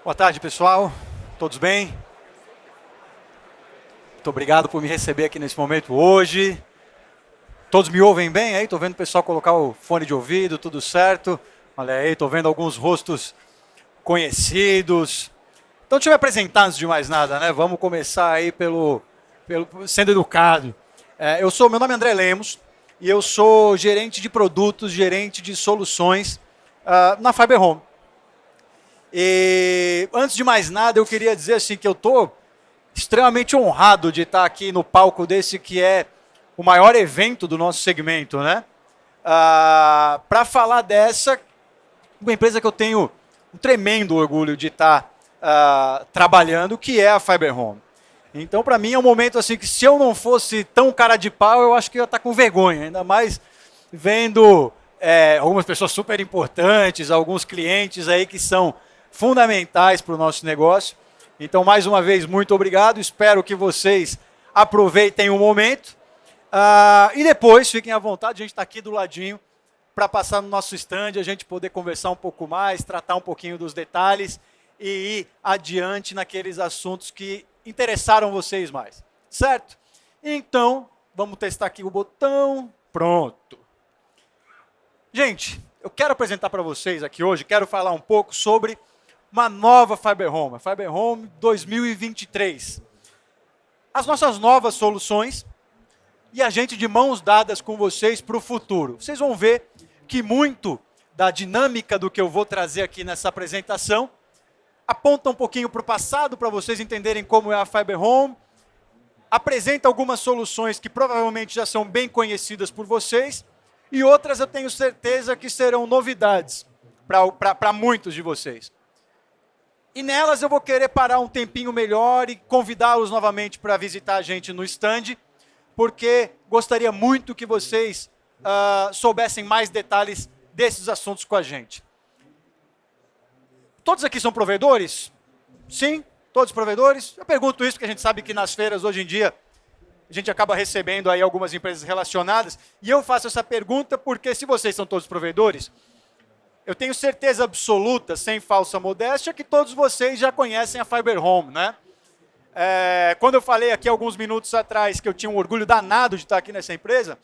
Boa tarde, pessoal. Todos bem? Muito obrigado por me receber aqui nesse momento hoje. Todos me ouvem bem aí? Estou vendo o pessoal colocar o fone de ouvido, tudo certo. Olha aí, estou vendo alguns rostos conhecidos. Então, deixa eu me apresentar antes de mais nada, né? Vamos começar aí pelo sendo educado. Meu nome é André Lemos e eu sou gerente de produtos, gerente de soluções na Fiber Home. E antes de mais nada, eu queria dizer assim que eu estou extremamente honrado de estar aqui no palco desse que é o maior evento do nosso segmento, né? Para falar dessa, uma empresa que eu tenho um tremendo orgulho de estar trabalhando, que é a Fiber Home. Então, para mim, é um momento assim que se eu não fosse tão cara de pau, eu acho que eu ia estar com vergonha, ainda mais vendo algumas pessoas super importantes, alguns clientes aí que são fundamentais para o nosso negócio. Então, mais uma vez, muito obrigado. Espero que vocês aproveitem o momento. E depois, fiquem à vontade, a gente está aqui do ladinho para passar no nosso stand, a gente poder conversar um pouco mais, tratar um pouquinho dos detalhes e ir adiante naqueles assuntos que interessaram vocês mais. Certo? Então, vamos testar aqui o botão. Pronto. Gente, eu quero apresentar para vocês aqui hoje, quero falar um pouco sobre uma nova Fiber Home, a Fiber Home 2023. As nossas novas soluções e a gente de mãos dadas com vocês para o futuro. Vocês vão ver que muito da dinâmica do que eu vou trazer aqui nessa apresentação aponta um pouquinho para o passado, para vocês entenderem como é a Fiber Home, apresenta algumas soluções que provavelmente já são bem conhecidas por vocês, e outras eu tenho certeza que serão novidades para muitos de vocês. E nelas eu vou querer parar um tempinho melhor e convidá-los novamente para visitar a gente no stand, porque gostaria muito que vocês soubessem mais detalhes desses assuntos com a gente. Todos aqui são provedores? Sim, todos provedores. Eu pergunto isso porque a gente sabe que nas feiras hoje em dia a gente acaba recebendo aí algumas empresas relacionadas, e eu faço essa pergunta porque se vocês são todos provedores, eu tenho certeza absoluta, sem falsa modéstia, que todos vocês já conhecem a Fiber Home, né? Quando eu falei aqui alguns minutos atrás que eu tinha um orgulho danado de estar aqui nessa empresa,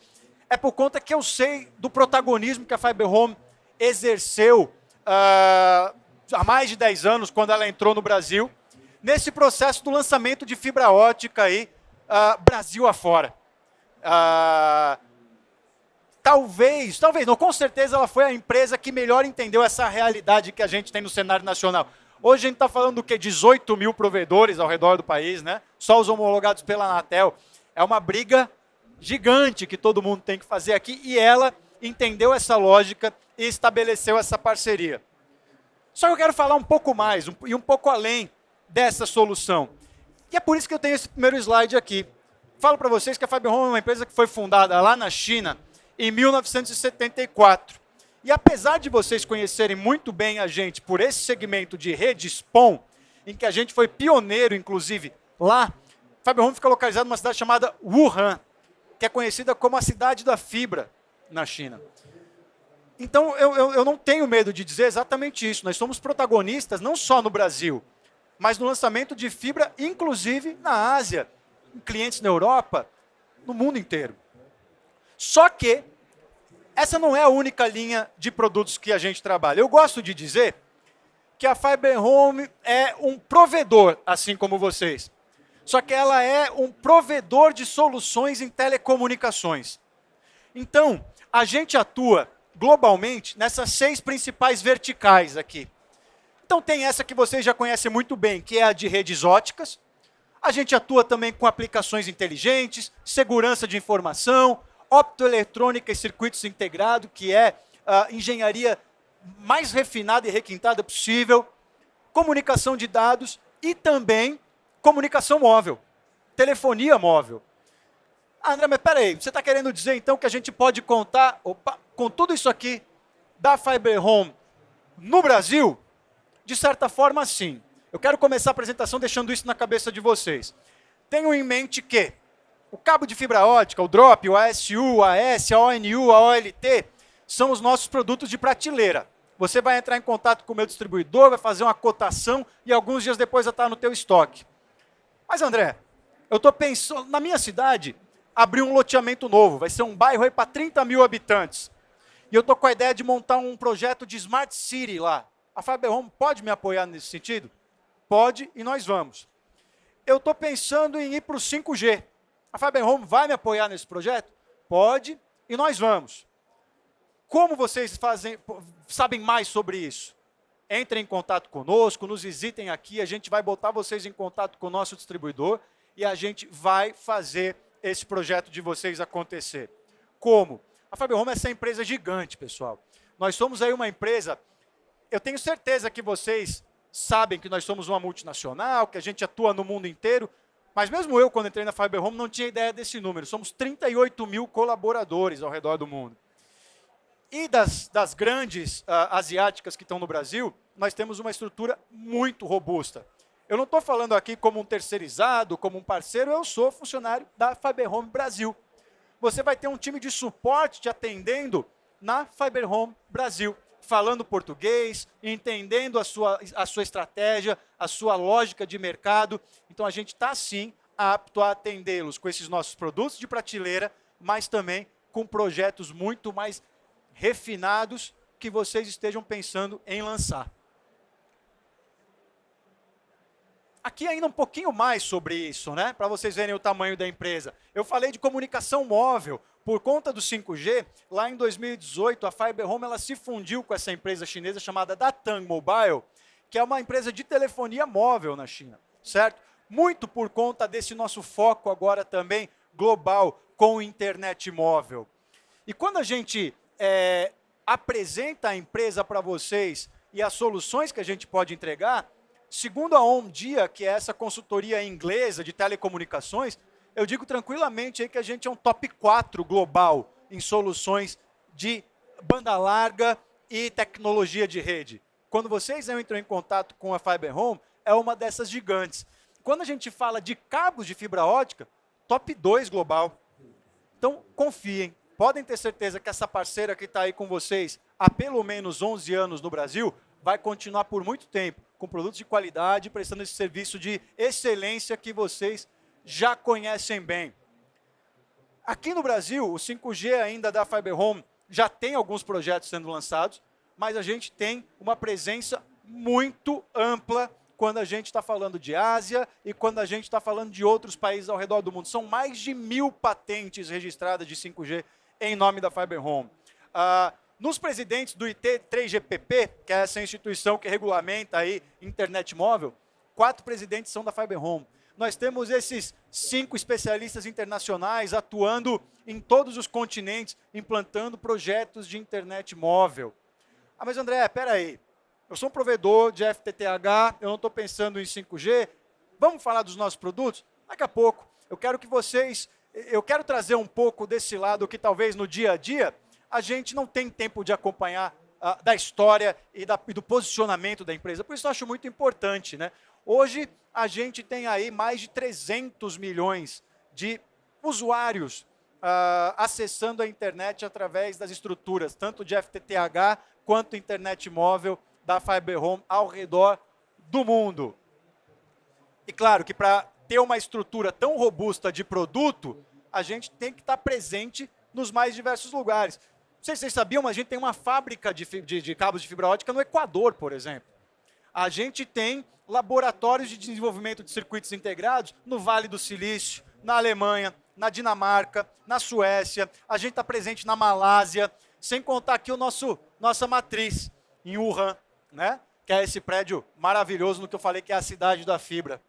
é por conta que eu sei do protagonismo que a Fiber Home exerceu há mais de 10 anos, quando ela entrou no Brasil, nesse processo do lançamento de fibra ótica aí, Brasil afora. Talvez não, com certeza ela foi a empresa que melhor entendeu essa realidade que a gente tem no cenário nacional. Hoje a gente está falando do quê? 18 mil provedores ao redor do país, né? Só os homologados pela Anatel. É uma briga gigante que todo mundo tem que fazer aqui, e ela entendeu essa lógica e estabeleceu essa parceria. Só que eu quero falar um pouco mais e um pouco além dessa solução. E é por isso que eu tenho esse primeiro slide aqui. Falo para vocês que a Fiber Home é uma empresa que foi fundada lá na China em 1974. E apesar de vocês conhecerem muito bem a gente por esse segmento de rede SPON, em que a gente foi pioneiro, inclusive, lá, a Fiber Home fica localizada numa cidade chamada Wuhan, que é conhecida como a cidade da fibra na China. Então, eu não tenho medo de dizer exatamente isso. Nós somos protagonistas não só no Brasil, mas no lançamento de fibra, inclusive na Ásia, em clientes na Europa, no mundo inteiro. Só que essa não é a única linha de produtos que a gente trabalha. Eu gosto de dizer que a Fiber Home é um provedor, assim como vocês. Só que ela é um provedor de soluções em telecomunicações. Então, a gente atua globalmente nessas 6 principais verticais aqui. Então tem essa que vocês já conhecem muito bem, que é a de redes óticas. A gente atua também com aplicações inteligentes, segurança de informação, optoeletrônica e circuitos integrados, que é a engenharia mais refinada e requintada possível, comunicação de dados e também comunicação móvel, telefonia móvel. André, mas peraí, você está querendo dizer então que a gente pode contar com tudo isso aqui da Fiber Home no Brasil? De certa forma, sim. Eu quero começar a apresentação deixando isso na cabeça de vocês. Tenham em mente que o cabo de fibra ótica, o drop, o ASU, a AS, a ONU, a OLT, são os nossos produtos de prateleira. Você vai entrar em contato com o meu distribuidor, vai fazer uma cotação e alguns dias depois já está no teu estoque. Mas, André, eu estou pensando, na minha cidade, abrir um loteamento novo, vai ser um bairro aí para 30 mil habitantes. E eu estou com a ideia de montar um projeto de Smart City lá. A Fiber Home pode me apoiar nesse sentido? Pode, e nós vamos. Eu estou pensando em ir para o 5G. A Fiber Home vai me apoiar nesse projeto? Pode, e nós vamos. Como vocês sabem mais sobre isso? Entrem em contato conosco, nos visitem aqui, a gente vai botar vocês em contato com o nosso distribuidor e a gente vai fazer esse projeto de vocês acontecer. Como? A Fiber Home é essa empresa gigante, pessoal. Nós somos aí uma empresa, eu tenho certeza que vocês sabem que nós somos uma multinacional, que a gente atua no mundo inteiro, mas mesmo eu, quando entrei na Fiber Home, não tinha ideia desse número. Somos 38 mil colaboradores ao redor do mundo. E das grandes asiáticas que estão no Brasil, nós temos uma estrutura muito robusta. Eu não estou falando aqui como um terceirizado, como um parceiro, eu sou funcionário da Fiber Home Brasil. Você vai ter um time de suporte te atendendo na Fiber Home Brasil, falando português, entendendo a sua estratégia, a sua lógica de mercado. Então, a gente está, sim, apto a atendê-los com esses nossos produtos de prateleira, mas também com projetos muito mais refinados que vocês estejam pensando em lançar. Aqui ainda um pouquinho mais sobre isso, né? Para vocês verem o tamanho da empresa. Eu falei de comunicação móvel. Por conta do 5G, lá em 2018, a Fiber Home ela se fundiu com essa empresa chinesa chamada Datang Mobile, que é uma empresa de telefonia móvel na China, certo? Muito por conta desse nosso foco agora também global com internet móvel. E quando a gente apresenta a empresa para vocês e as soluções que a gente pode entregar, segundo a Omdia, que é essa consultoria inglesa de telecomunicações, eu digo tranquilamente aí que a gente é um top 4 global em soluções de banda larga e tecnologia de rede. Quando vocês entram em contato com a Fiber Home, é uma dessas gigantes. Quando a gente fala de cabos de fibra ótica, top 2 global. Então, confiem. Podem ter certeza que essa parceira que está aí com vocês há pelo menos 11 anos no Brasil vai continuar por muito tempo com produtos de qualidade, prestando esse serviço de excelência que vocês já conhecem bem. Aqui no Brasil, o 5G ainda da Fiber Home já tem alguns projetos sendo lançados, mas a gente tem uma presença muito ampla quando a gente está falando de Ásia e quando a gente está falando de outros países ao redor do mundo. São mais de 1000 patentes registradas de 5G em nome da Fiber Home. Nos presidentes do IT3GPP, que é essa instituição que regulamenta aí internet móvel, 4 presidentes são da Fiber Home. Nós temos esses 5 especialistas internacionais atuando em todos os continentes, implantando projetos de internet móvel. Mas André, espera aí. Eu sou um provedor de FTTH, eu não estou pensando em 5G. Vamos falar dos nossos produtos? Daqui a pouco. Eu quero trazer um pouco desse lado que talvez no dia a dia a gente não tem tempo de acompanhar da história e do posicionamento da empresa. Por isso eu acho muito importante, né? Hoje, a gente tem aí mais de 300 milhões de usuários acessando a internet através das estruturas, tanto de FTTH quanto internet móvel da Fiber Home ao redor do mundo. E claro que para ter uma estrutura tão robusta de produto, a gente tem que estar presente nos mais diversos lugares. Não sei se vocês sabiam, mas a gente tem uma fábrica de cabos de fibra ótica no Equador, por exemplo. A gente tem laboratórios de desenvolvimento de circuitos integrados no Vale do Silício, na Alemanha, na Dinamarca, na Suécia. A gente está presente na Malásia, sem contar aqui nossa matriz, em Wuhan, né? Que é esse prédio maravilhoso no que eu falei que é a cidade da fibra.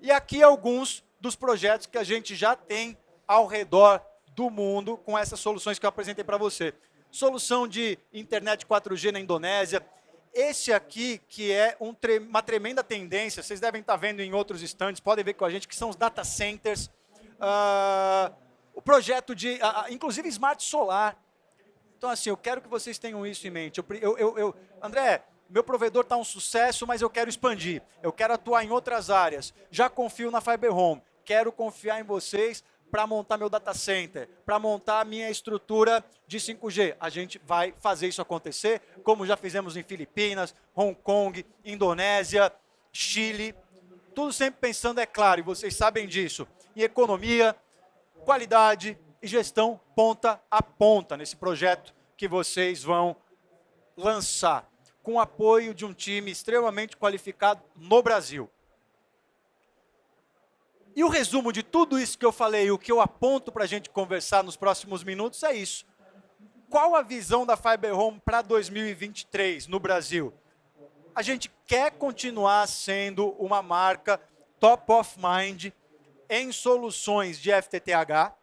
E aqui alguns dos projetos que a gente já tem ao redor do mundo com essas soluções que eu apresentei para você. Solução de internet 4G na Indonésia. Esse aqui, que é uma tremenda tendência, vocês devem estar vendo em outros stands, podem ver com a gente, que são os data centers. O projeto de, inclusive, smart solar. Então, assim, eu quero que vocês tenham isso em mente. André, meu provedor está um sucesso, mas eu quero expandir. Eu quero atuar em outras áreas. Já confio na Fiber Home. Quero confiar em vocês para montar meu data center, para montar a minha estrutura de 5G. A gente vai fazer isso acontecer, como já fizemos em Filipinas, Hong Kong, Indonésia, Chile. Tudo sempre pensando, é claro, e vocês sabem disso, em economia, qualidade e gestão ponta a ponta nesse projeto que vocês vão lançar, com o apoio de um time extremamente qualificado no Brasil. E o resumo de tudo isso que eu falei, o que eu aponto para a gente conversar nos próximos minutos é isso. Qual a visão da Fiber Home para 2023 no Brasil? A gente quer continuar sendo uma marca top of mind em soluções de FTTH.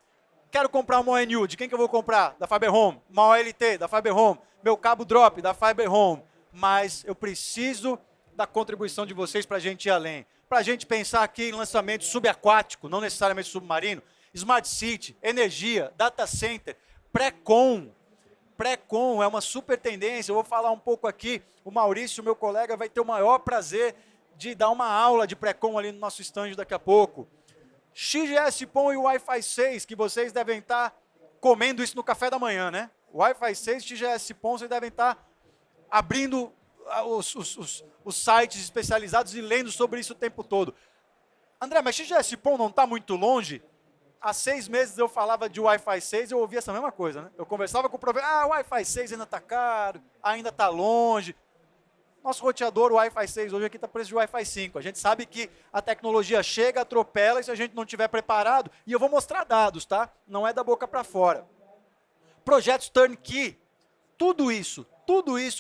Quero comprar uma ONU, de quem que eu vou comprar? Da Fiber Home. Uma OLT, da Fiber Home. Meu cabo drop, da Fiber Home. Mas eu preciso da contribuição de vocês para a gente ir além. Para a gente pensar aqui em lançamento subaquático, não necessariamente submarino, Smart City, energia, data center, pré-com. Pré-com é uma super tendência, eu vou falar um pouco aqui, o Maurício, meu colega, vai ter o maior prazer de dar uma aula de pré-com ali no nosso stand daqui a pouco. XGS-PON e Wi-Fi 6, que vocês devem estar comendo isso no café da manhã, né? Wi-Fi 6, XGS-PON, vocês devem estar abrindo os sites especializados e lendo sobre isso o tempo todo. André, mas XGS-PON não está muito longe? Há 6 meses eu falava de Wi-Fi 6 e eu ouvia essa mesma coisa, né? Eu conversava com o provedor, Wi-Fi 6 ainda está caro, ainda está longe. Nosso roteador Wi-Fi 6 hoje aqui está preço de Wi-Fi 5. A gente sabe que a tecnologia chega, atropela, e se a gente não estiver preparado, e eu vou mostrar dados, tá? Não é da boca para fora. Projetos turnkey, tudo isso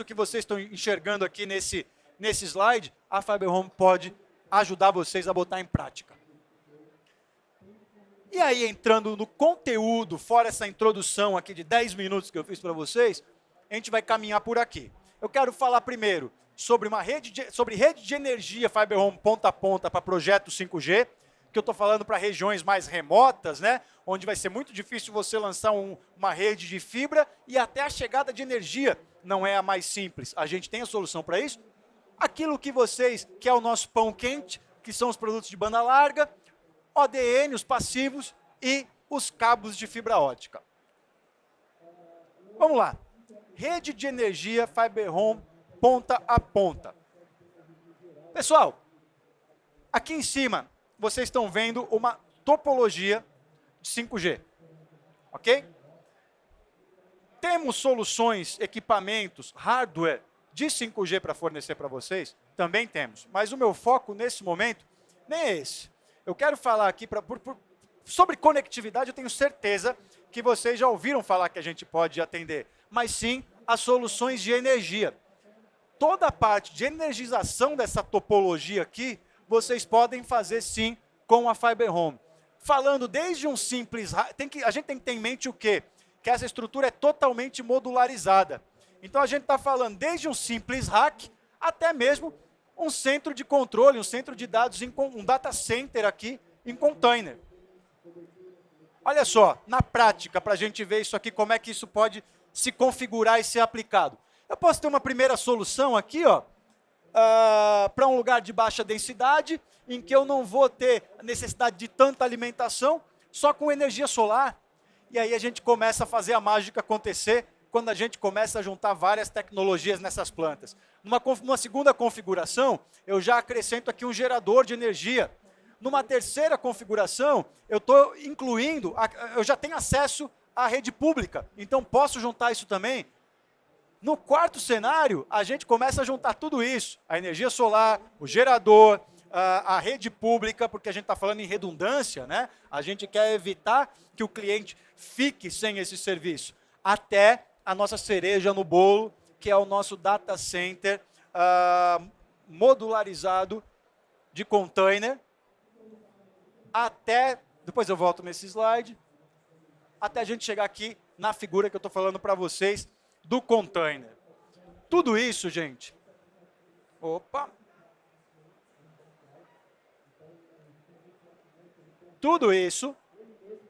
que vocês estão enxergando aqui nesse slide, a Fiber Home pode ajudar vocês a botar em prática. E aí, entrando no conteúdo, fora essa introdução aqui de 10 minutos que eu fiz para vocês, a gente vai caminhar por aqui. Eu quero falar primeiro sobre rede de energia Fiber Home ponta a ponta para projeto 5G, que eu estou falando para regiões mais remotas, né, onde vai ser muito difícil você lançar uma rede de fibra e até a chegada de energia não é a mais simples. A gente tem a solução para isso. Aquilo que é o nosso pão quente, que são os produtos de banda larga, ODN, os passivos e os cabos de fibra ótica. Vamos lá. Rede de energia Fiber Home ponta a ponta. Pessoal, aqui em cima vocês estão vendo uma topologia de 5G. Ok? Temos soluções, equipamentos, hardware de 5G para fornecer para vocês? Também temos. Mas o meu foco nesse momento nem é esse. Eu quero falar aqui sobre conectividade, eu tenho certeza que vocês já ouviram falar que a gente pode atender, mas sim as soluções de energia. Toda a parte de energização dessa topologia aqui, vocês podem fazer sim com a Fiber Home. Falando desde um simples... a gente tem que ter em mente o quê? Que essa estrutura é totalmente modularizada. Então a gente está falando desde um simples rack até mesmo um centro de controle, um centro de dados, um data center aqui em container. Olha só, na prática, para a gente ver isso aqui, como é que isso pode se configurar e ser aplicado. Eu posso ter uma primeira solução aqui, para um lugar de baixa densidade, em que eu não vou ter necessidade de tanta alimentação, só com energia solar. E aí a gente começa a fazer a mágica acontecer, quando a gente começa a juntar várias tecnologias nessas plantas. Numa segunda configuração, eu já acrescento aqui um gerador de energia. Numa terceira configuração, eu estou incluindo, eu já tenho acesso à rede pública, então posso juntar isso também. No quarto cenário, a gente começa a juntar tudo isso, a energia solar, o gerador, a rede pública, porque a gente está falando em redundância, né? A gente quer evitar que o cliente fique sem esse serviço, até a nossa cereja no bolo, que é o nosso data center modularizado de container, até, depois eu volto nesse slide, até a gente chegar aqui na figura que eu estou falando para vocês, do container. Tudo isso, gente, tudo isso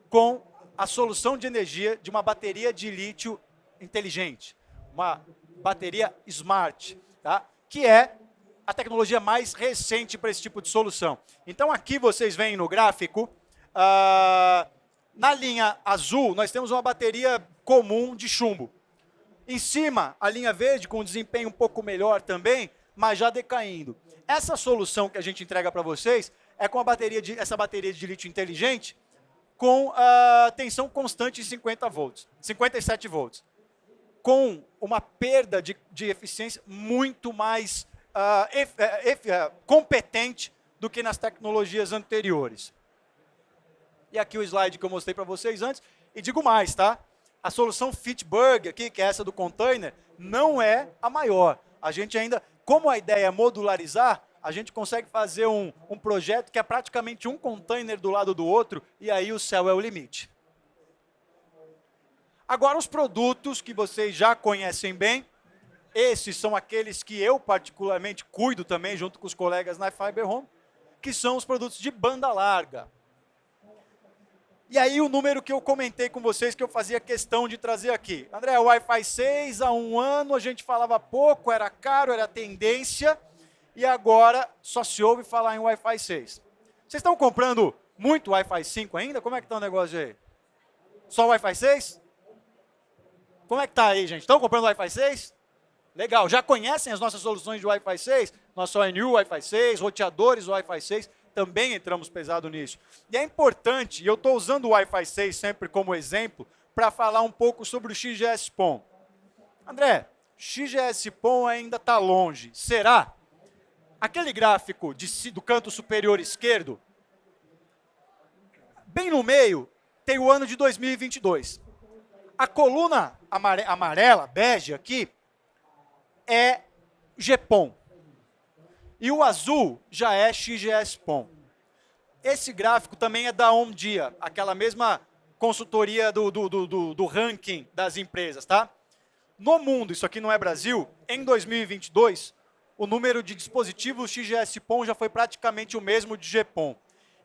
com a solução de energia de uma bateria de lítio inteligente, uma bateria smart, tá? Que é a tecnologia mais recente para esse tipo de solução. Então, aqui vocês veem no gráfico Na linha azul, nós temos uma bateria comum de chumbo. Em cima, a linha verde, com um desempenho um pouco melhor também, mas já decaindo. Essa solução que a gente entrega para vocês é com essa bateria de lítio inteligente com a tensão constante de 50 volts, 57 volts, com uma perda de eficiência muito mais competente do que nas tecnologias anteriores. E aqui o slide que eu mostrei para vocês antes, e digo mais, tá? A solução Fitburg aqui, que é essa do container, não é a maior. A gente ainda, como a ideia é modularizar, a gente consegue fazer um projeto que é praticamente um container do lado do outro, e aí o céu é o limite. Agora, os produtos que vocês já conhecem bem, esses são aqueles que eu particularmente cuido também, junto com os colegas na Fiber Home, que são os produtos de banda larga. E aí o número que eu comentei com vocês, que eu fazia questão de trazer aqui. André, o Wi-Fi 6, há um ano a gente falava pouco, era caro, era tendência, e agora só se ouve falar em Wi-Fi 6. Vocês estão comprando muito Wi-Fi 5 ainda? Como é que está o negócio aí? Só Wi-Fi 6? Como é que está aí, gente? Estão comprando Wi-Fi 6? Legal. Já conhecem as nossas soluções de Wi-Fi 6? Nosso ONU Wi-Fi 6, roteadores Wi-Fi 6, também entramos pesado nisso. E é importante, e eu estou usando o Wi-Fi 6 sempre como exemplo, para falar um pouco sobre o XGS-PON. André, XGS-PON ainda está longe. Será? Aquele gráfico do canto superior esquerdo, bem no meio, tem o ano de 2022. A coluna amarela, bege aqui, é GPON. E o azul já é XGS-PON. Esse gráfico também é da Omdia, aquela mesma consultoria do ranking das empresas, tá? No mundo, isso aqui não é Brasil, em 2022, o número de dispositivos XGS-PON já foi praticamente o mesmo de GPON.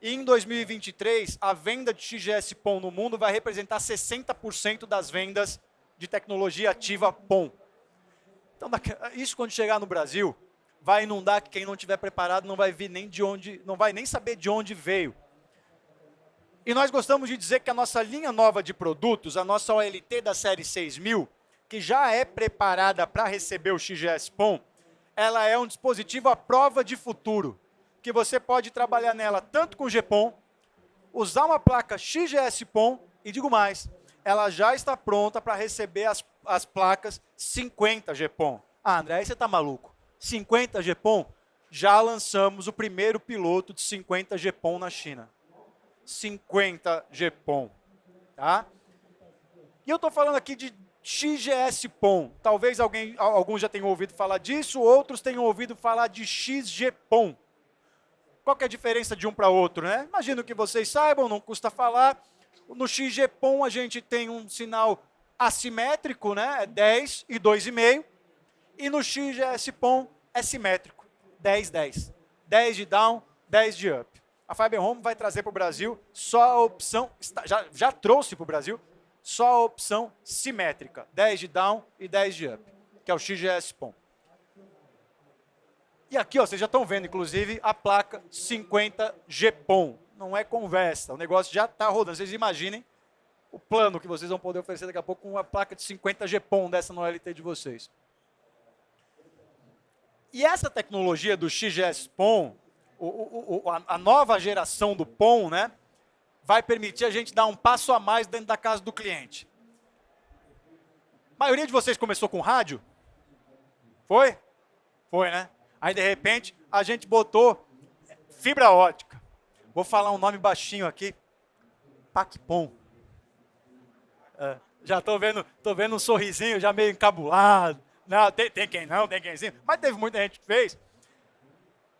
E em 2023, a venda de XGS-PON no mundo vai representar 60% das vendas de tecnologia ativa PON. Então, isso quando chegar no Brasil, vai inundar que quem não estiver preparado não vai vir nem de onde, não vai nem saber de onde veio. E nós gostamos de dizer que a nossa linha nova de produtos, a nossa OLT da série 6000, que já é preparada para receber o XGS-PON, ela é um dispositivo à prova de futuro, que você pode trabalhar nela tanto com GPON, usar uma placa XGS-PON, e digo mais, ela já está pronta para receber as placas 50 GPON. Ah, André, aí você está maluco. 50 GPON? Já lançamos o primeiro piloto de 50 GPON na China. 50 GPON. Tá? E eu estou falando aqui de XGS-PON. Talvez alguns já tenham ouvido falar disso, outros tenham ouvido falar de XGPON. Qual que é a diferença de um para outro, né? Imagino que vocês saibam, não custa falar. No XGPON a gente tem um sinal assimétrico, né? É 10 e 2,5. E no XGS-PON é simétrico, 10, 10. 10 de down, 10 de up. A Fiber Home vai trazer para o Brasil só a opção, já trouxe para o Brasil, só a opção simétrica, 10 de down e 10 de up, que é o XGS-PON. E aqui, ó, vocês já estão vendo, inclusive, a placa 50 GPON. Não é conversa, o negócio já está rodando. Vocês imaginem o plano que vocês vão poder oferecer daqui a pouco com uma placa de 50 GPON dessa no LT de vocês. E essa tecnologia do XGS-PON, a nova geração do PON, né, vai permitir a gente dar um passo a mais dentro da casa do cliente. A maioria de vocês começou com rádio? Foi? Foi, né? Aí, de repente, a gente botou fibra ótica. Vou falar um nome baixinho aqui. PACPON. Já estou vendo um sorrisinho já meio encabulado. Não, tem quem não, tem quem sim. Mas teve muita gente que fez.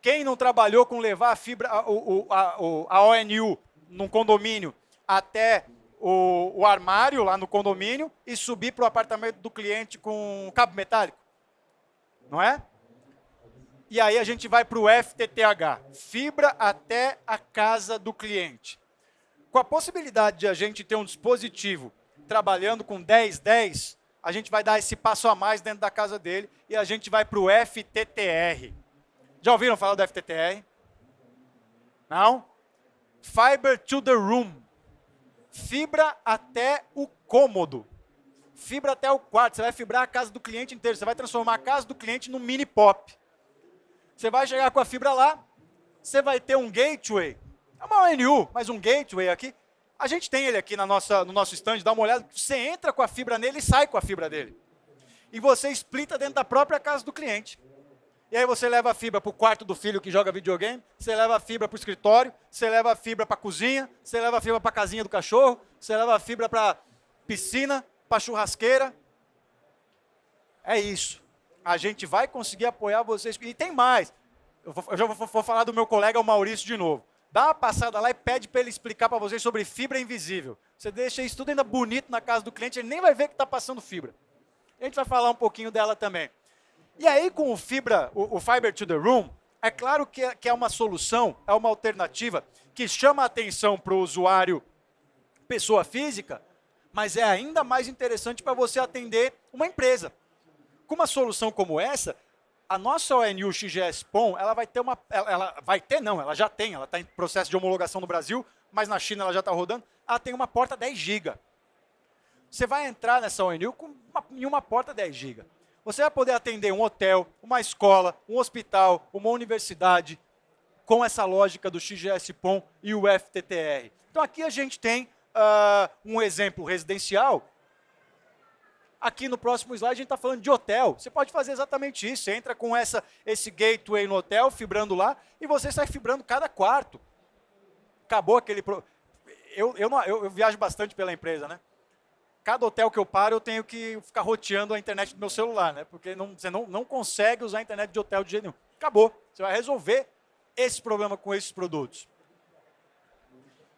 Quem não trabalhou com levar a fibra, a ONU num condomínio até o armário lá no condomínio e subir para o apartamento do cliente com cabo metálico? Não é? E aí a gente vai para o FTTH, fibra até a casa do cliente. Com a possibilidade de a gente ter um dispositivo trabalhando com 10-10, a gente vai dar esse passo a mais dentro da casa dele e a gente vai para o FTTR. Já ouviram falar do FTTR? Não? Fiber to the Room. fibra até o cômodo, fibra até o quarto. Você vai fibrar a casa do cliente inteiro, você vai transformar a casa do cliente num mini pop. Você vai chegar com a fibra lá, você vai ter um gateway, é uma ONU, mas um gateway aqui. A gente tem ele aqui no nosso stand, dá uma olhada, você entra com a fibra nele e sai com a fibra dele. E você splita dentro da própria casa do cliente. E aí você leva a fibra para o quarto do filho que joga videogame, você leva a fibra para o escritório, você leva a fibra para a cozinha, você leva a fibra para a casinha do cachorro, você leva a fibra para piscina, para churrasqueira. É isso. A gente vai conseguir apoiar vocês. E tem mais. Eu já vou falar do meu colega, o Maurício, de novo. Dá uma passada lá e pede para ele explicar para vocês sobre fibra invisível. Você deixa isso tudo ainda bonito na casa do cliente, ele nem vai ver que está passando fibra. A gente vai falar um pouquinho dela também. E aí, com o Fiber to the Room, é claro que é uma solução, é uma alternativa que chama a atenção para o usuário pessoa física, mas é ainda mais interessante para você atender uma empresa. Com uma solução como essa, a nossa ONU XGS PON, ela vai ter ela já tem, ela está em processo de homologação no Brasil, mas na China ela já está rodando, ela tem uma porta 10 GB. Você vai entrar nessa ONU em uma porta 10 GB. Você vai poder atender um hotel, uma escola, um hospital, uma universidade, com essa lógica do XGS PON e o FTTR. Então aqui a gente tem um exemplo residencial. Aqui no próximo slide a gente está falando de hotel. Você pode fazer exatamente isso. Você entra com esse gateway no hotel, fibrando lá, e você sai fibrando cada quarto. Acabou aquele... Eu viajo bastante pela empresa, né? Cada hotel que eu paro, eu tenho que ficar roteando a internet do meu celular, né? Porque você não consegue usar a internet de hotel de jeito nenhum. Acabou. Você vai resolver esse problema com esses produtos.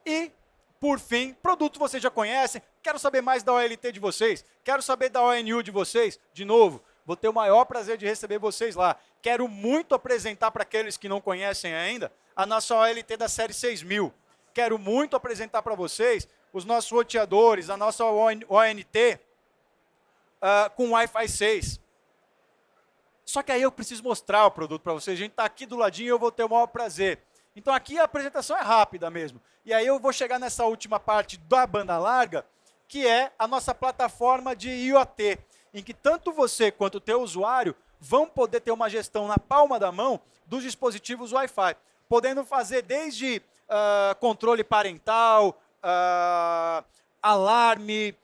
E, por fim, produto vocês já conhecem. Quero saber mais da OLT de vocês. Quero saber da ONU de vocês. De novo, vou ter o maior prazer de receber vocês lá. Quero muito apresentar para aqueles que não conhecem ainda a nossa OLT da série 6000. Quero muito apresentar para vocês os nossos roteadores, a nossa ONT com Wi-Fi 6. Só que aí eu preciso mostrar o produto para vocês. A gente está aqui do ladinho e eu vou ter o maior prazer. Então aqui a apresentação é rápida mesmo. E aí eu vou chegar nessa última parte da banda larga, que é a nossa plataforma de IoT, em que tanto você quanto o teu usuário vão poder ter uma gestão na palma da mão dos dispositivos Wi-Fi, podendo fazer desde controle parental, alarme,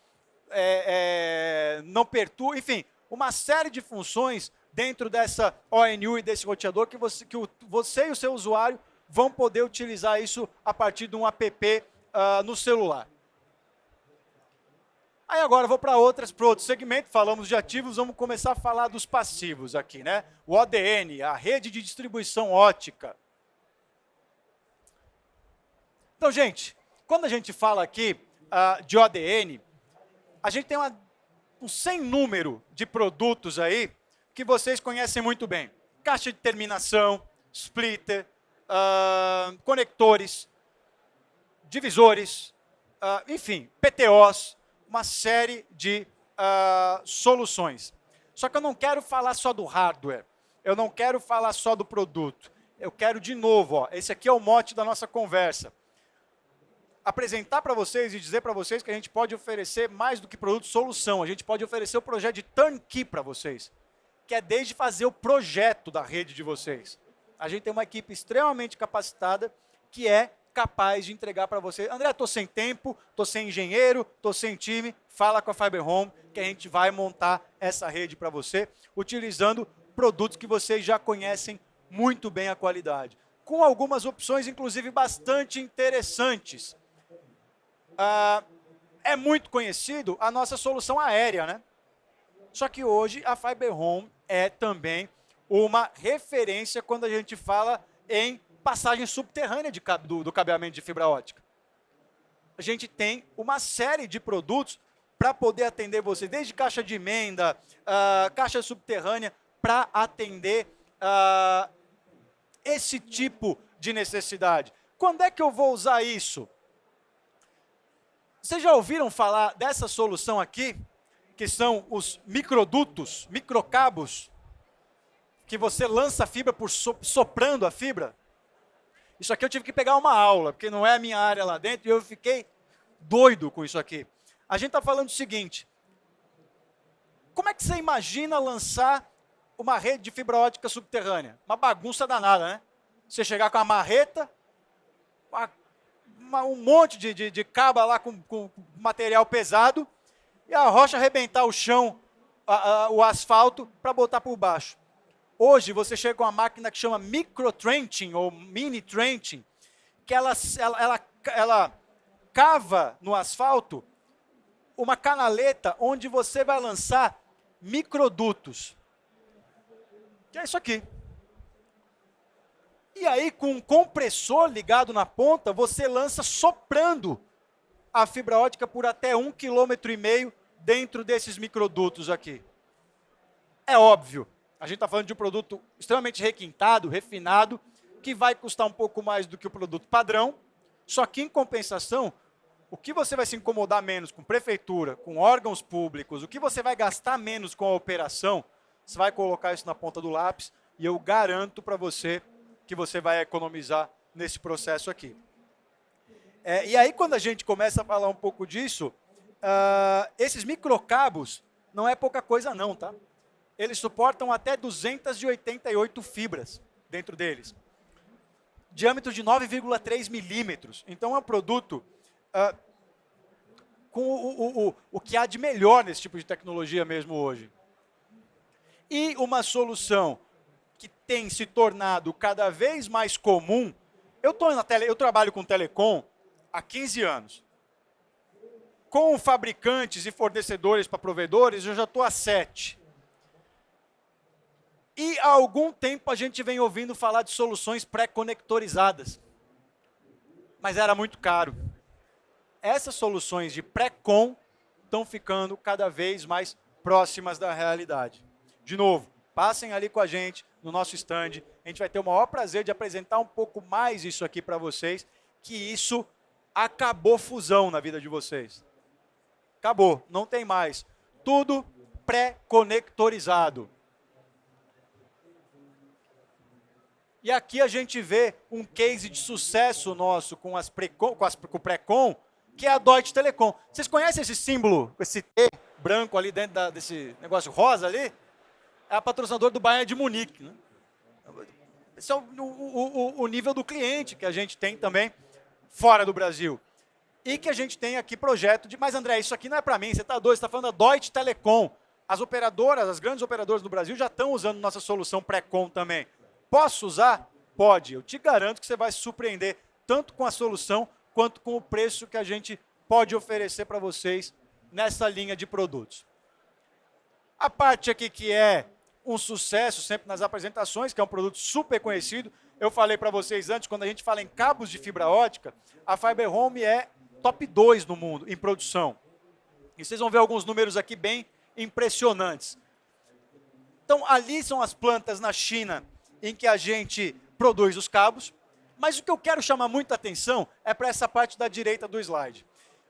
não perturba, enfim, uma série de funções dentro dessa ONU e desse roteador que você e o seu usuário vão poder utilizar isso a partir de um app no celular. Aí agora eu vou para outro segmento, falamos de ativos, vamos começar a falar dos passivos aqui, né? O ODN, a rede de distribuição ótica. Então, gente, quando a gente fala aqui de ODN, a gente tem um sem número de produtos aí que vocês conhecem muito bem. Caixa de terminação, splitter, conectores, divisores, enfim, PTOs, uma série de soluções. Só que eu não quero falar só do hardware, eu não quero falar só do produto. Eu quero, de novo, esse aqui é o mote da nossa conversa, apresentar para vocês e dizer para vocês que a gente pode oferecer mais do que produto, solução. A gente pode oferecer o projeto de turnkey para vocês, que é desde fazer o projeto da rede de vocês. A gente tem uma equipe extremamente capacitada que é capaz de entregar para vocês. André, estou sem tempo, estou sem engenheiro, estou sem time, fala com a Fiber Home que a gente vai montar essa rede para você, utilizando produtos que vocês já conhecem muito bem a qualidade, com algumas opções, inclusive, bastante interessantes. É muito conhecido a nossa solução aérea, né? Só que hoje a Fiber Home é também uma referência quando a gente fala em passagem subterrânea do cabeamento de fibra ótica. A gente tem uma série de produtos para poder atender você, desde caixa de emenda, caixa subterrânea, para atender esse tipo de necessidade. Quando é que eu vou usar isso? Vocês já ouviram falar dessa solução aqui, que são os microdutos, microcabos, que você lança a fibra por soprando a fibra? Isso aqui eu tive que pegar uma aula, porque não é a minha área lá dentro, e eu fiquei doido com isso aqui. A gente está falando o seguinte, como é que você imagina lançar uma rede de fibra ótica subterrânea? Uma bagunça danada, né? Você chegar com a marreta, um monte de cabo lá com material pesado, e a rocha arrebentar o chão, o asfalto, para botar por baixo. Hoje, você chega com uma máquina que chama micro-trenching, ou mini-trenching, que ela cava no asfalto uma canaleta onde você vai lançar microdutos. Que é isso aqui. E aí, com um compressor ligado na ponta, você lança soprando a fibra ótica por até 1,5 km dentro desses microdutos aqui. É óbvio, a gente está falando de um produto extremamente requintado, refinado, que vai custar um pouco mais do que o produto padrão, só que, em compensação, o que você vai se incomodar menos com prefeitura, com órgãos públicos, o que você vai gastar menos com a operação, você vai colocar isso na ponta do lápis e eu garanto para você que você vai economizar nesse processo aqui. E aí, quando a gente começa a falar um pouco disso, esses microcabos não é pouca coisa não, tá? Eles suportam até 288 fibras dentro deles. Diâmetro de 9,3 milímetros. Então, é um produto com o que há de melhor nesse tipo de tecnologia mesmo hoje. E uma solução que tem se tornado cada vez mais comum. Eu trabalho com telecom há 15 anos. Com fabricantes e fornecedores para provedores, eu já estou há 7. E há algum tempo a gente vem ouvindo falar de soluções pré-conectorizadas. Mas era muito caro. Essas soluções de pré-com estão ficando cada vez mais próximas da realidade. De novo, passem ali com a gente no nosso stand. A gente vai ter o maior prazer de apresentar um pouco mais isso aqui para vocês, que isso acabou fusão na vida de vocês. Acabou, não tem mais. Tudo pré-conectorizado. E aqui a gente vê um case de sucesso nosso com o pré-com, que é a Deutsche Telekom. Vocês conhecem esse símbolo, esse T branco ali dentro desse negócio rosa ali? É a patrocinadora do Bayern de Munique. Né? Esse é o nível do cliente que a gente tem também fora do Brasil. E que a gente tem aqui projeto de... Mas, André, isso aqui não é para mim, você está doido, você está falando da Deutsche Telekom. As operadoras, as grandes operadoras do Brasil já estão usando nossa solução pré-com também. Posso usar? Pode. Eu te garanto que você vai se surpreender tanto com a solução quanto com o preço que a gente pode oferecer para vocês nessa linha de produtos. A parte aqui que é um sucesso sempre nas apresentações, que é um produto super conhecido. Eu falei para vocês antes, quando a gente fala em cabos de fibra ótica, a Fiber Home é top 2 no mundo em produção. E vocês vão ver alguns números aqui bem impressionantes. Então, ali são as plantas na China em que a gente produz os cabos. Mas o que eu quero chamar muita atenção é para essa parte da direita do slide.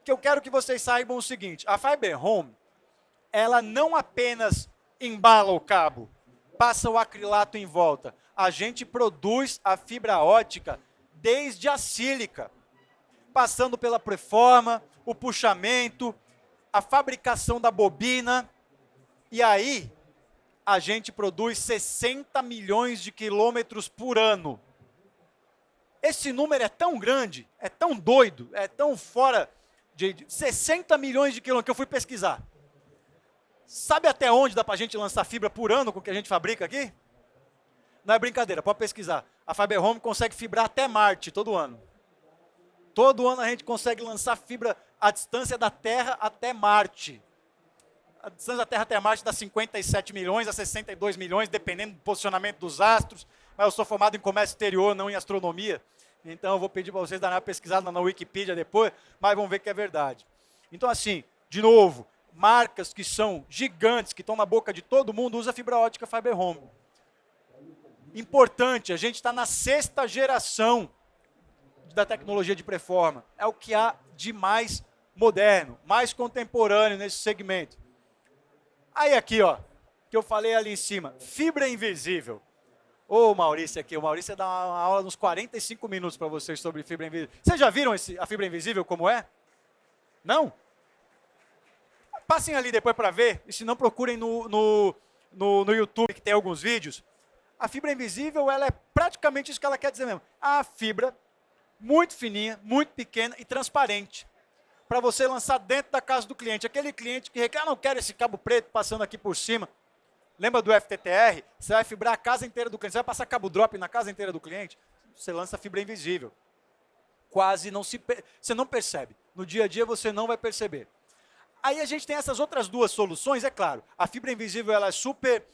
Que eu quero que vocês saibam o seguinte, a Fiber Home, ela não apenas embala o cabo, passa o acrilato em volta. A gente produz a fibra ótica desde a sílica, passando pela preforma, o puxamento, a fabricação da bobina, e aí a gente produz 60 milhões de quilômetros por ano. Esse número é tão grande, é tão doido, é tão fora de 60 milhões de quilômetros que eu fui pesquisar. Sabe até onde dá para a gente lançar fibra por ano com o que a gente fabrica aqui? Não é brincadeira, pode pesquisar. A Fiber Home consegue fibrar até Marte todo ano. Todo ano a gente consegue lançar fibra à distância da Terra até Marte. A distância da Terra até Marte dá 57 milhões a 62 milhões, dependendo do posicionamento dos astros. Mas eu sou formado em comércio exterior, não em astronomia. Então eu vou pedir para vocês darem uma pesquisada na Wikipedia depois, mas vão ver que é verdade. Então assim, de novo, marcas que são gigantes, que estão na boca de todo mundo, usa fibra ótica Fiber Home. Importante, a gente está na 6ª geração da tecnologia de preforma. É o que há de mais moderno, mais contemporâneo nesse segmento. Aí aqui, ó, que eu falei ali em cima, fibra invisível. Ô, Maurício aqui, o Maurício dá uma aula de uns 45 minutos para vocês sobre fibra invisível. Vocês já viram a fibra invisível como é? Não? Passem ali depois para ver, e se não, procurem no YouTube, que tem alguns vídeos. A fibra invisível, ela é praticamente isso que ela quer dizer mesmo. A fibra muito fininha, muito pequena e transparente, para você lançar dentro da casa do cliente. Aquele cliente que reclama, não quero esse cabo preto passando aqui por cima. Lembra do FTTR? Você vai fibrar a casa inteira do cliente, você vai passar cabo drop na casa inteira do cliente, você lança fibra invisível. Quase não se... Você não percebe. No dia a dia você não vai perceber. Aí a gente tem essas outras duas soluções, é claro. A fibra invisível ela é super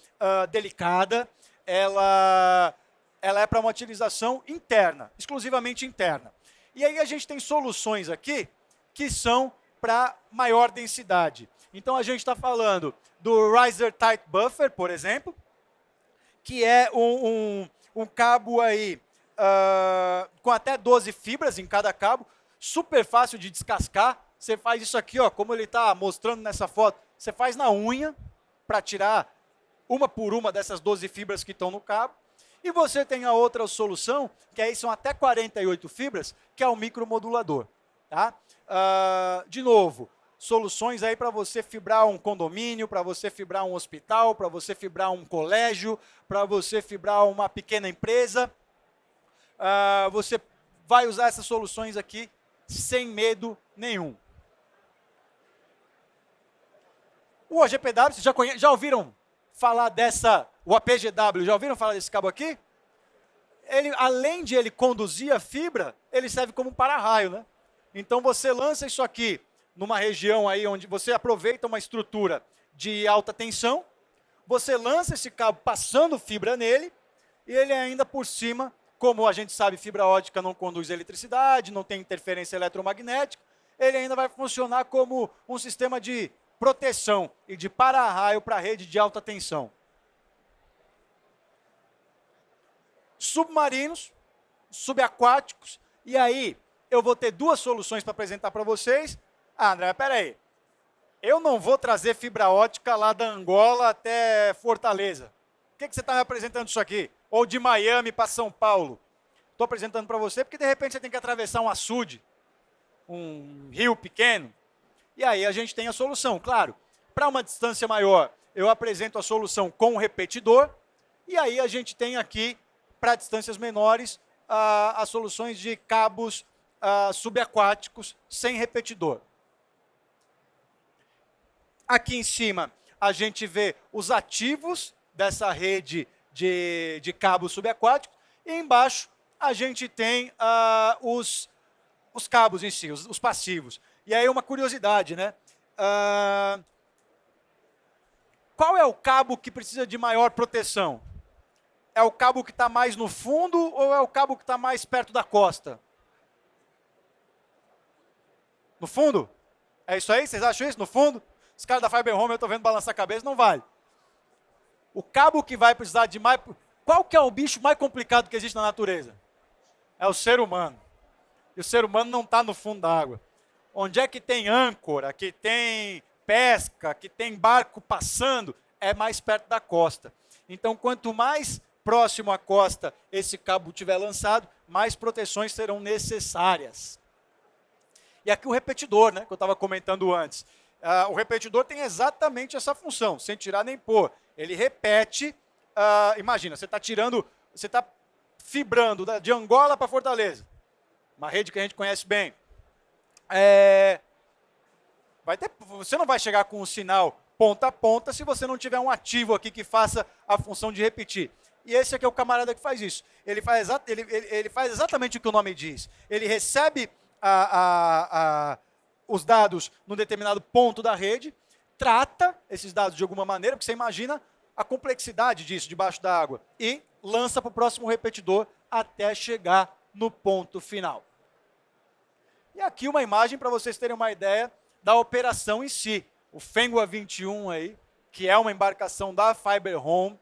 delicada, ela é para uma utilização interna, exclusivamente interna. E aí a gente tem soluções aqui que são para maior densidade. Então a gente está falando do Riser Tight Buffer, por exemplo, que é um cabo aí com até 12 fibras em cada cabo, super fácil de descascar. Você faz isso aqui, ó, como ele está mostrando nessa foto, você faz na unha para tirar uma por uma dessas 12 fibras que estão no cabo. E você tem a outra solução, que aí são até 48 fibras, que é o micromodulador. Tá? De novo, soluções aí para você fibrar um condomínio, para você fibrar um hospital, para você fibrar um colégio, para você fibrar uma pequena empresa. Você vai usar essas soluções aqui sem medo nenhum. O OGPW, vocês já ouviram falar o APGW, já ouviram falar desse cabo aqui? Ele, além de ele conduzir a fibra, ele serve como um para-raio, né? Então você lança isso aqui numa região aí onde você aproveita uma estrutura de alta tensão, você lança esse cabo passando fibra nele, e ele ainda por cima, como a gente sabe, fibra ótica não conduz eletricidade, não tem interferência eletromagnética, ele ainda vai funcionar como um sistema de proteção e de para-raio para a rede de alta tensão. Submarinos, subaquáticos, e aí eu vou ter duas soluções para apresentar para vocês. André, peraí, eu não vou trazer fibra ótica lá da Angola até Fortaleza. Por que você está me apresentando isso aqui? Ou de Miami para São Paulo? Estou apresentando para você porque de repente você tem que atravessar um açude, um rio pequeno, e aí a gente tem a solução. Claro, para uma distância maior, eu apresento a solução com o repetidor, e aí a gente tem aqui, para distâncias menores, as soluções de cabos subaquáticos sem repetidor. Aqui em cima, a gente vê os ativos dessa rede de cabos subaquáticos, e embaixo a gente tem os cabos em si, os passivos. E aí uma curiosidade, né? Qual é o cabo que precisa de maior proteção? É o cabo que está mais no fundo ou é o cabo que está mais perto da costa? No fundo? É isso aí? Vocês acham isso? No fundo? Os caras da Fiber Home, eu estou vendo balançar a cabeça, não vale. O cabo que vai precisar de mais... Qual que é o bicho mais complicado que existe na natureza? É o ser humano. E o ser humano não está no fundo da água. Onde é que tem âncora, que tem pesca, que tem barco passando, é mais perto da costa. Então, quanto mais próximo à costa esse cabo tiver lançado, mais proteções serão necessárias. E aqui o repetidor, né, que eu estava comentando antes. O repetidor tem exatamente essa função, sem tirar nem pôr. Ele repete, imagina, você está fibrando de Angola para Fortaleza, uma rede que a gente conhece bem. Você não vai chegar com um sinal ponta a ponta se você não tiver um ativo aqui que faça a função de repetir. E esse aqui é o camarada que faz isso. Ele faz exatamente o que o nome diz. Ele recebe os dados num determinado ponto da rede, trata esses dados de alguma maneira, porque você imagina a complexidade disso debaixo da água, e lança para o próximo repetidor até chegar no ponto final. E aqui uma imagem para vocês terem uma ideia da operação em si. O Fenghua 21 aí, que é uma embarcação da Fiber Home,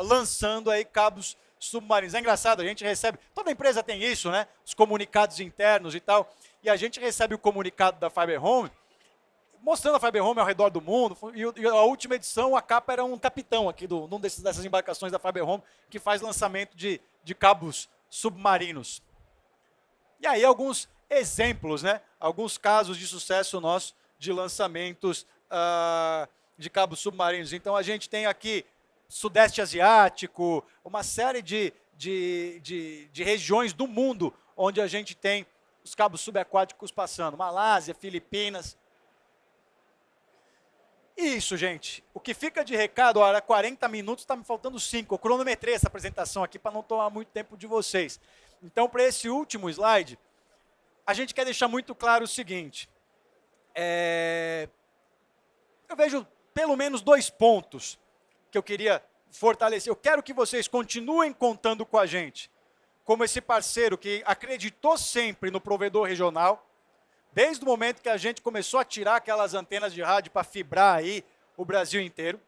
lançando aí cabos submarinos. É engraçado, a gente recebe, toda empresa tem isso, né? Os comunicados internos e tal, e a gente recebe o comunicado da Fiber Home, mostrando a Fiber Home ao redor do mundo, e a última edição, a capa era um capitão aqui, num dessas embarcações da Fiber Home, que faz lançamento de cabos submarinos. E aí alguns exemplos, né? Alguns casos de sucesso nosso de lançamentos de cabos submarinos. Então, a gente tem aqui Sudeste Asiático, uma série de regiões do mundo onde a gente tem os cabos subaquáticos passando. Malásia, Filipinas. Isso, gente. O que fica de recado, olha, 40 minutos, está me faltando 5. Eu cronometrei essa apresentação aqui para não tomar muito tempo de vocês. Então, para esse último slide, a gente quer deixar muito claro o seguinte. Eu vejo pelo menos 2 pontos que eu queria fortalecer. Eu quero que vocês continuem contando com a gente, como esse parceiro que acreditou sempre no provedor regional, desde o momento que a gente começou a tirar aquelas antenas de rádio para fibrar aí o Brasil inteiro.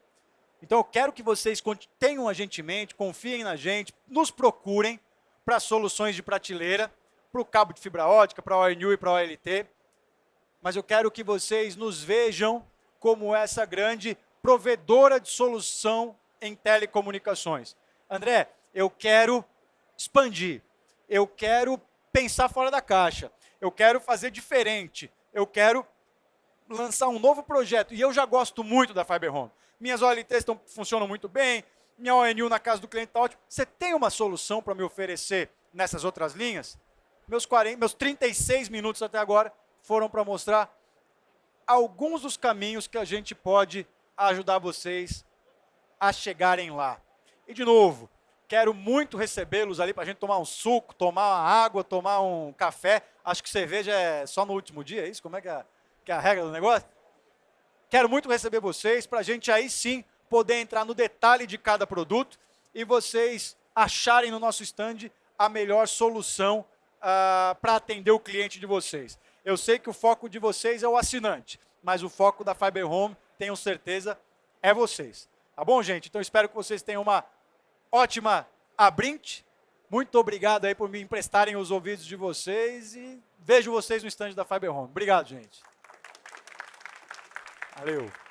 Então, eu quero que vocês tenham a gente em mente, confiem na gente, nos procurem para soluções de prateleira, para o cabo de fibra ótica, para a ONU e para a OLT. Mas eu quero que vocês nos vejam como essa grande provedora de solução em telecomunicações. André, eu quero expandir, eu quero pensar fora da caixa, eu quero fazer diferente, eu quero lançar um novo projeto. E eu já gosto muito da Fiber Home. Minhas OLTs funcionam muito bem, minha ONU na casa do cliente está ótimo. Você tem uma solução para me oferecer nessas outras linhas? Meus 36 minutos até agora foram para mostrar alguns dos caminhos que a gente pode ajudar vocês a chegarem lá. E, de novo, quero muito recebê-los ali para a gente tomar um suco, tomar uma água, tomar um café. Acho que cerveja é só no último dia, é isso? Como é que é a regra do negócio? Quero muito receber vocês para a gente aí sim poder entrar no detalhe de cada produto e vocês acharem no nosso stand a melhor solução para atender o cliente de vocês. Eu sei que o foco de vocês é o assinante, mas o foco da Fiber Home, tenho certeza, é vocês. Tá bom, gente? Então, espero que vocês tenham uma ótima abrinte. Muito obrigado aí por me emprestarem os ouvidos de vocês e vejo vocês no stand da Fiber Home. Obrigado, gente. Valeu.